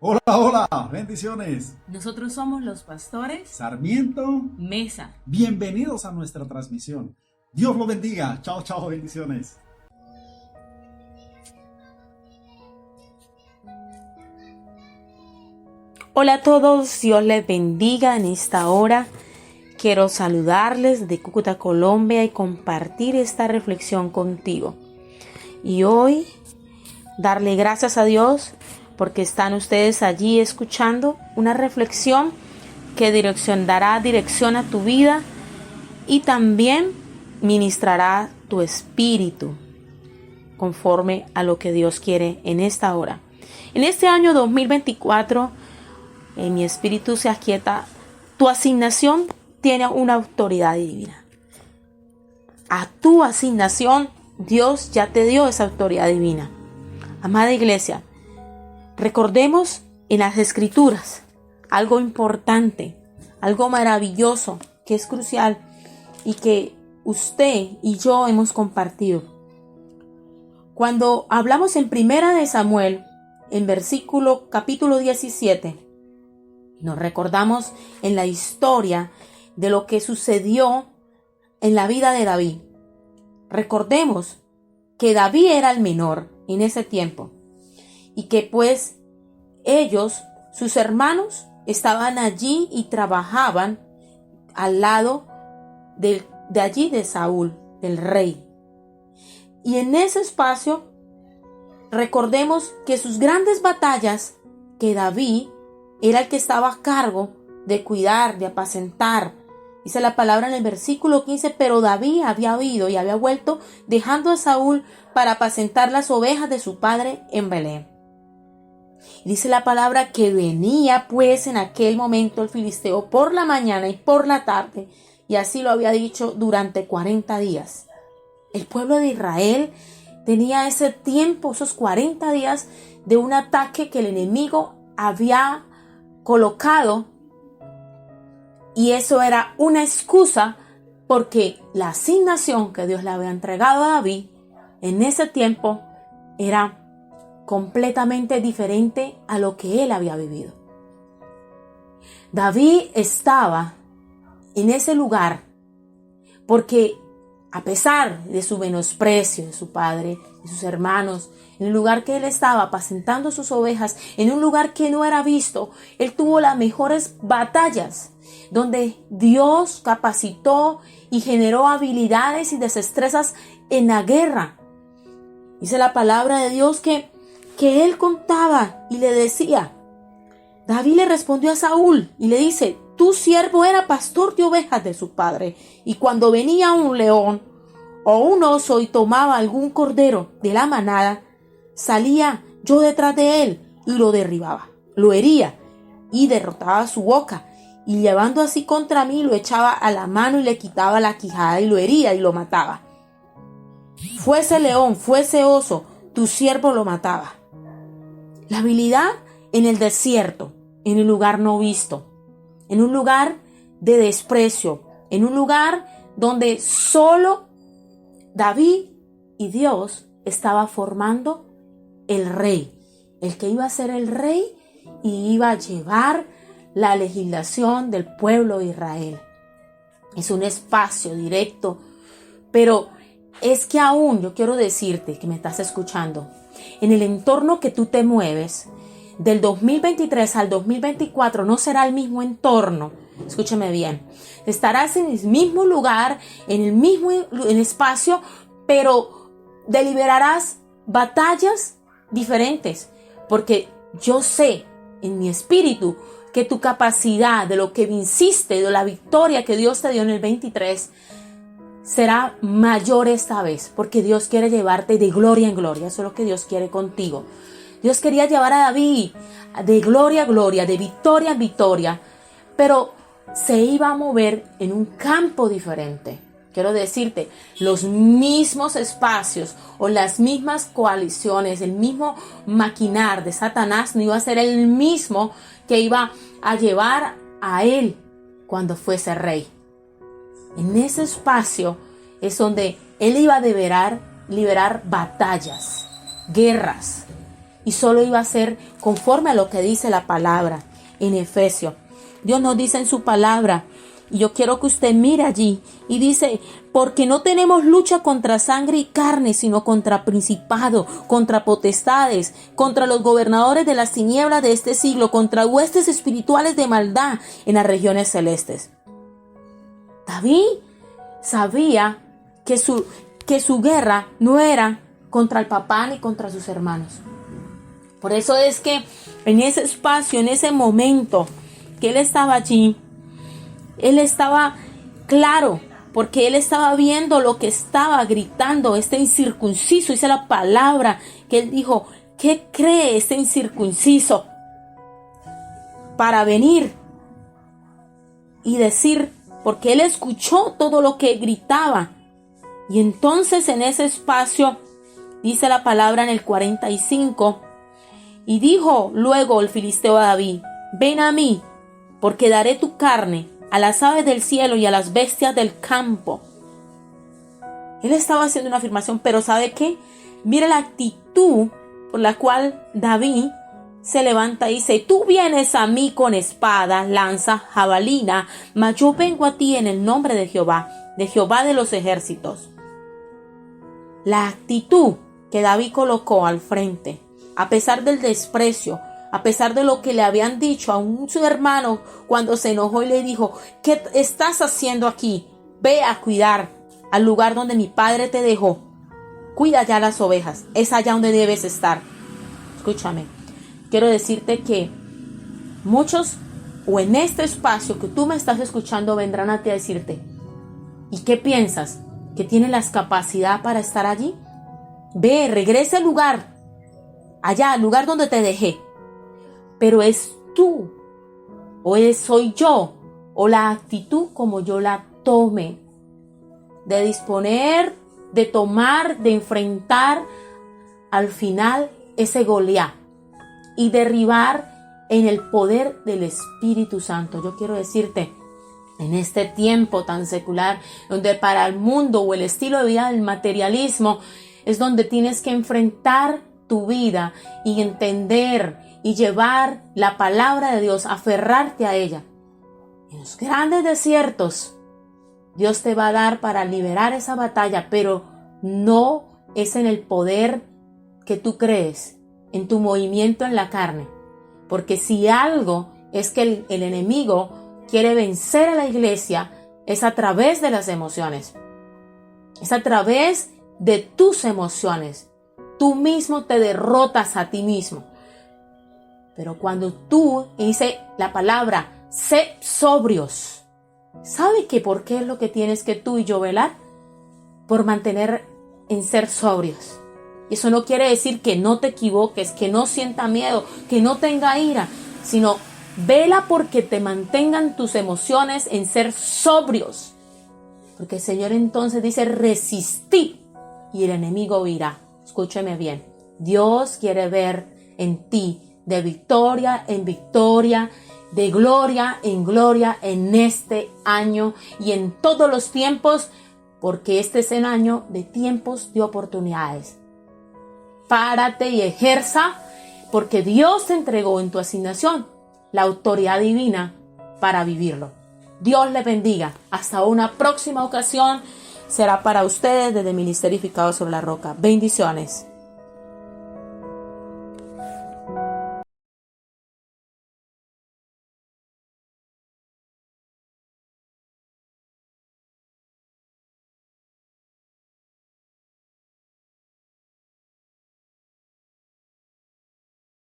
Hola, hola, bendiciones. Nosotros somos los pastores Sarmiento, Mesa. bienvenidos a nuestra transmisión. Dios lo bendiga. Chao, chao, bendiciones. Hola a todos, Dios les bendiga en esta hora. Quiero saludarles de Cúcuta, Colombia y compartir esta reflexión contigo. Y hoy darle gracias a Dios porque están ustedes allí escuchando una reflexión que dará dirección a tu vida y también ministrará tu espíritu conforme a lo que Dios quiere en esta hora. En este año 2024, en mi espíritu se aquieta, tu asignación tiene una autoridad divina. A tu asignación, Dios ya te dio esa autoridad divina. Amada iglesia, recordemos en las Escrituras algo importante, algo maravilloso, que es crucial y que usted y yo hemos compartido. Cuando hablamos en Primera de Samuel, en capítulo 17, nos recordamos en la historia de lo que sucedió en la vida de David. Recordemos que David era el menor en ese tiempo y que pues ellos, sus hermanos, estaban allí y trabajaban al lado de allí de Saúl, del rey. Y en ese espacio recordemos que sus grandes batallas, que David era el que estaba a cargo de cuidar, de apacentar. Dice la palabra en el versículo 15, pero David había huido y había vuelto dejando a Saúl para apacentar las ovejas de su padre en Belén. Y dice la palabra que venía pues en aquel momento el filisteo por la mañana y por la tarde, y así lo había dicho durante 40 días. El pueblo de Israel tenía ese tiempo, esos 40 días de un ataque que el enemigo había colocado, y eso era una excusa porque la asignación que Dios le había entregado a David en ese tiempo era completamente diferente a lo que él había vivido. David estaba en ese lugar porque a pesar de su menosprecio de su padre, de sus hermanos, en el lugar que él estaba apacentando sus ovejas, en un lugar que no era visto, él tuvo las mejores batallas, donde Dios capacitó y generó habilidades y destrezas en la guerra. Dice la palabra de Dios que él contaba y le decía, David le respondió a Saúl y le dice, tu siervo era pastor de ovejas de su padre, y cuando venía un león o un oso y tomaba algún cordero de la manada, salía yo detrás de él y lo derribaba, lo hería y derrotaba su boca, y llevando así contra mí lo echaba a la mano y le quitaba la quijada y lo hería y lo mataba. Fuese león, fuese oso, tu siervo lo mataba. La habilidad en el desierto, en un lugar no visto, en un lugar de desprecio, en un lugar donde solo David y Dios estaba formando el rey, el que iba a ser el rey y iba a llevar la legislación del pueblo de Israel. Es un espacio directo, pero es que aún yo quiero decirte que me estás escuchando, en el entorno que tú te mueves, del 2023 al 2024 no será el mismo entorno. Escúchame bien. Estarás en el mismo lugar, en el mismo espacio, pero deliberarás batallas diferentes. Porque yo sé en mi espíritu que tu capacidad de lo que venciste, de la victoria que Dios te dio en el 23, será mayor esta vez, porque Dios quiere llevarte de gloria en gloria. Eso es lo que Dios quiere contigo. Dios quería llevar a David de gloria a gloria, de victoria en victoria, pero se iba a mover en un campo diferente. Quiero decirte, los mismos espacios o las mismas coaliciones, el mismo maquinar de Satanás no iba a ser el mismo que iba a llevar a él cuando fuese rey. En ese espacio es donde él iba a liberar batallas, guerras, y solo iba a ser conforme a lo que dice la palabra en Efesios. Dios nos dice en su palabra, y yo quiero que usted mire allí, y dice, porque no tenemos lucha contra sangre y carne, sino contra principados, contra potestades, contra los gobernadores de las tinieblas de este siglo, contra huestes espirituales de maldad en las regiones celestes. David sabía que su guerra no era contra el papá ni contra sus hermanos. Por eso es que en ese espacio, en ese momento que él estaba allí, él estaba claro, porque él estaba viendo lo que estaba gritando este incircunciso. Dice la palabra que él dijo, ¿qué cree este incircunciso para venir y decir? Porque él escuchó todo lo que gritaba. Y entonces en ese espacio, dice la palabra en el 45, y dijo luego el filisteo a David, ven a mí, porque daré tu carne a las aves del cielo y a las bestias del campo. Él estaba haciendo una afirmación, pero ¿sabe qué? Mira la actitud por la cual David se levanta y dice, tú vienes a mí con espada, lanza, jabalina, mas yo vengo a ti en el nombre de Jehová de los ejércitos. La actitud que David colocó al frente, a pesar del desprecio, a pesar de lo que le habían dicho a su hermano cuando se enojó y le dijo, ¿qué estás haciendo aquí? Ve a cuidar al lugar donde mi padre te dejó. Cuida ya las ovejas, es allá donde debes estar. Escúchame, quiero decirte que muchos, o en este espacio que tú me estás escuchando, vendrán a ti a decirte, ¿y qué piensas? ¿Que tienes la capacidad para estar allí? Ve, regresa al lugar, allá, al lugar donde te dejé. Pero es tú, soy yo, o la actitud como yo la tome, de disponer, de tomar, de enfrentar al final ese Goliat y derribar en el poder del Espíritu Santo. Yo quiero decirte, en este tiempo tan secular, donde para el mundo o el estilo de vida del materialismo es donde tienes que enfrentar tu vida y entender y llevar la palabra de Dios, aferrarte a ella. En los grandes desiertos, Dios te va a dar para liberar esa batalla, pero no es en el poder que tú crees, en tu movimiento en la carne. Porque si algo es que el enemigo quiere vencer a la iglesia, es a través de las emociones. Es a través de tus emociones. Tú mismo te derrotas a ti mismo. Pero cuando tú, dice la palabra, sé sobrios. ¿Sabe que por qué es lo que tienes que tú y yo velar? Por mantener en ser sobrios. Eso no quiere decir que no te equivoques, que no sienta miedo, que no tenga ira, sino vela porque te mantengan tus emociones en ser sobrios. Porque el Señor entonces dice, resistid y el enemigo huirá. Escúcheme bien, Dios quiere ver en ti de victoria en victoria, de gloria en gloria en este año y en todos los tiempos, porque este es el año de tiempos de oportunidades. Párate y ejerza, porque Dios te entregó en tu asignación la autoridad divina para vivirlo. Dios le bendiga. Hasta una próxima ocasión. Será para ustedes desde Ministerio Edificado sobre la Roca. Bendiciones.